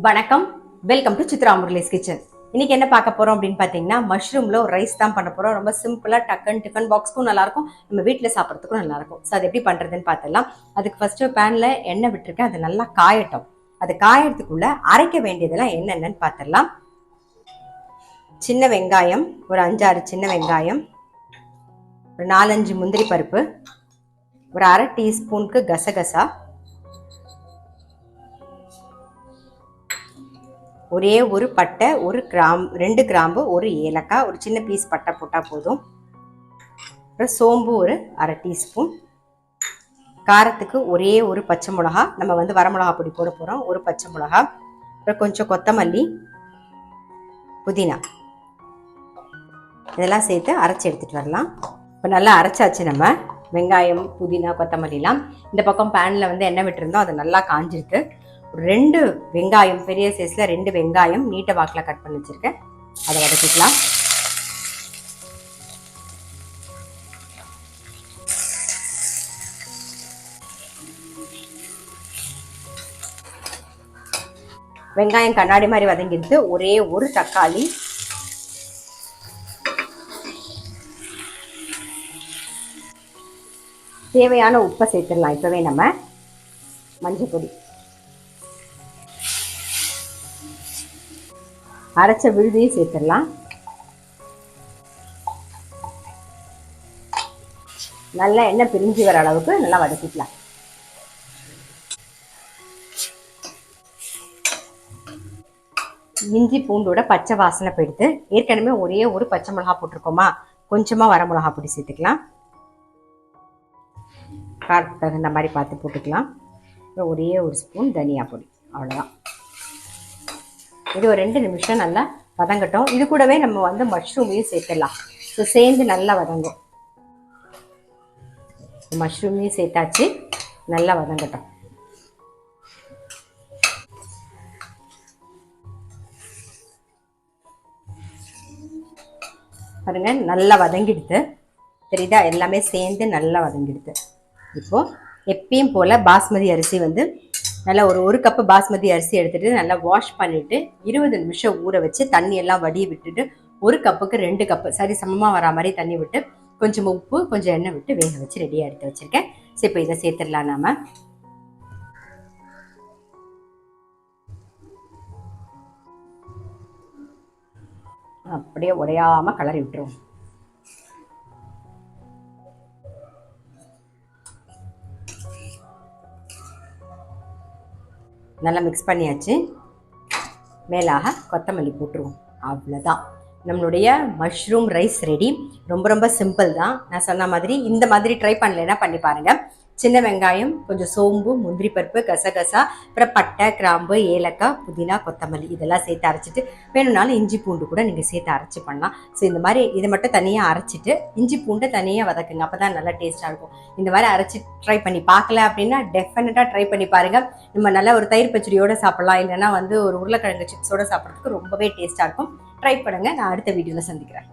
வணக்கம், welcome to Chitra Murali's kitchen. இன்னைக்கு என்ன பார்க்க போறோம் அப்படின்னு பார்த்தீங்கன்னா, மஷ்ரூம்ல ஒரு ரைஸ் தான் பண்ண போறோம். ரொம்ப சிம்பிளா டக்குன்னு டிஃபன் பாக்ஸ்க்கும் நல்லா இருக்கும், நம்ம வீட்டில் சாப்பிட்றதுக்கும் நல்லா இருக்கும். ஸோ அது எப்படி பண்றதுன்னு பார்த்துடலாம். அதுக்கு ஃபர்ஸ்ட் பேன்ல எண்ணெய் விட்டுருக்கேன், அது நல்லா காயட்டும். அது காயறதுக்குள்ள அரைக்க வேண்டியதெல்லாம் என்னென்னு பார்த்துடலாம். சின்ன வெங்காயம், ஒரு 5-6 சின்ன வெங்காயம், ஒரு 4-5 முந்திரி பருப்பு, ஒரு அரை டீஸ்பூனுக்கு கசகசா, ஒரே ஒரு பட்டை, ஒரு கிராம்பு, 2 கிராம்பு, ஒரு ஏலக்காய், ஒரு சின்ன பீஸ் பட்டை போட்டால் போதும். அப்புறம் சோம்பு ஒரு அரை டீஸ்பூன், காரத்துக்கு ஒரே ஒரு பச்சை மிளகா, நம்ம வந்து வரமிளகா பொடி போட போகிறோம், ஒரு பச்சை மிளகா, அப்புறம் கொஞ்சம் கொத்தமல்லி, புதினா, இதெல்லாம் சேர்த்து அரைச்சி எடுத்துகிட்டு வரலாம். இப்போ நல்லா அரைச்சாச்சு. நம்ம வெங்காயம், புதினா, கொத்தமல்லிலாம் இந்த பக்கம் பேனில் வந்து எண்ணெய் விட்டுருந்தோம், அது நல்லா காஞ்சிருக்கு. 2 வெங்காயம், பெரிய சைஸில் 2 வெங்காயம் நீட்ட வாக்கில் கட் பண்ணி வச்சுருக்கேன், அதை வதக்கிக்கலாம். வெங்காயம் கண்ணாடி மாதிரி வதங்கிடுது. ஒரே ஒரு தக்காளி, தேவையான உப்பை சேர்த்துடலாம். இப்போவே நம்ம மஞ்சள் பொடி, அரைச்ச விழுதையும் சேர்த்துடலாம். நல்லா எண்ணெய் பிரிஞ்சு வர அளவுக்கு நல்லா வதக்கிக்கலாம். இஞ்சி பூண்டோட பச்சை வாசனை போயிடுது. ஏற்கனவே ஒரே ஒரு பச்சை மிளகா போட்டிருக்கோமா, கொஞ்சமாக வர மிளகா பொடி சேர்த்துக்கலாம். காரத்துக்கு தகுந்த மாதிரி பார்த்து போட்டுக்கலாம். ஒரே ஒரு ஸ்பூன் தனியா பொடி, அவ்வளோதான். இது ஒரு 2 நிமிஷம் நல்லா வதங்கட்டும். இது கூடவே நம்ம வந்து மஷ்ரூமையும் சேர்த்துடலாம். ஸோ சேர்ந்து நல்லா வதங்கும். மஷ்ரூமையும் சேர்த்தாச்சு, நல்லா வதங்கட்டும். பாருங்க, நல்லா வதங்கிடுது, தெரியுதா? எல்லாமே சேர்ந்து நல்லா வதங்கிடுது. இப்போது எப்பயும் போல் பாஸ்மதி அரிசி வந்து நல்லா ஒரு கப்பு பாஸ்மதி அரிசி எடுத்துகிட்டு நல்லா வாஷ் பண்ணிவிட்டு 20 நிமிஷம் ஊற வச்சு தண்ணி எல்லாம் வடிய விட்டுட்டு 1 கப்புக்கு 2 கப்பு சரி சமமாக வரா மாதிரி தண்ணி விட்டு கொஞ்சம் உப்பு கொஞ்சம் எண்ணெய் விட்டு வேக வச்சு ரெடியாக எடுத்து வச்சுருக்கேன். சரி, இப்போ இதை சேர்த்துடலாம். நாம அப்படியே உடையாமல் கலரி விட்டுருவோம். நல்லா மிக்ஸ் பண்ணியாச்சு. மேலாக கொத்தமல்லி போட்டுருவோம். அவ்வளோதான், நம்மளுடைய மஷ்ரூம் ரைஸ் ரெடி. ரொம்ப ரொம்ப சிம்பிள் தான். நான் சொன்ன மாதிரி இந்த மாதிரி ட்ரை பண்ணலைன்னா பண்ணி பாருங்கள். சின்ன வெங்காயம், கொஞ்சம் சோம்பு, முந்திரி பருப்பு, கசகசா, அப்புறம் பட்டை, கிராம்பு, ஏலக்காய், புதினா, கொத்தமல்லி இதெல்லாம் சேர்த்து அரைச்சிட்டு வேணும்னாலும் இஞ்சி பூண்டு கூட நீங்கள் சேர்த்து அரைச்சி பண்ணலாம். ஸோ இந்த மாதிரி இதை மட்டும் தனியாக அரைச்சிட்டு இஞ்சி பூண்டை தனியாக வதக்குங்க, அப்போ தான் நல்லா டேஸ்ட்டாக இருக்கும். இந்த மாதிரி அரைச்சி ட்ரை பண்ணி பார்க்கல அப்படின்னா டெஃபினட்டாக ட்ரை பண்ணி பாருங்கள். நம்ம நல்லா ஒரு தயிர் பச்சடியோடு சாப்பிட்லாம், இல்லைன்னா வந்து ஒரு உருளைக்கிழங்கு சிப்ஸோடு சாப்பிட்றதுக்கு ரொம்பவே டேஸ்ட்டாக இருக்கும். ட்ரை பண்ணுங்கள். நான் அடுத்த வீடியோவில் சந்திக்கிறேன்.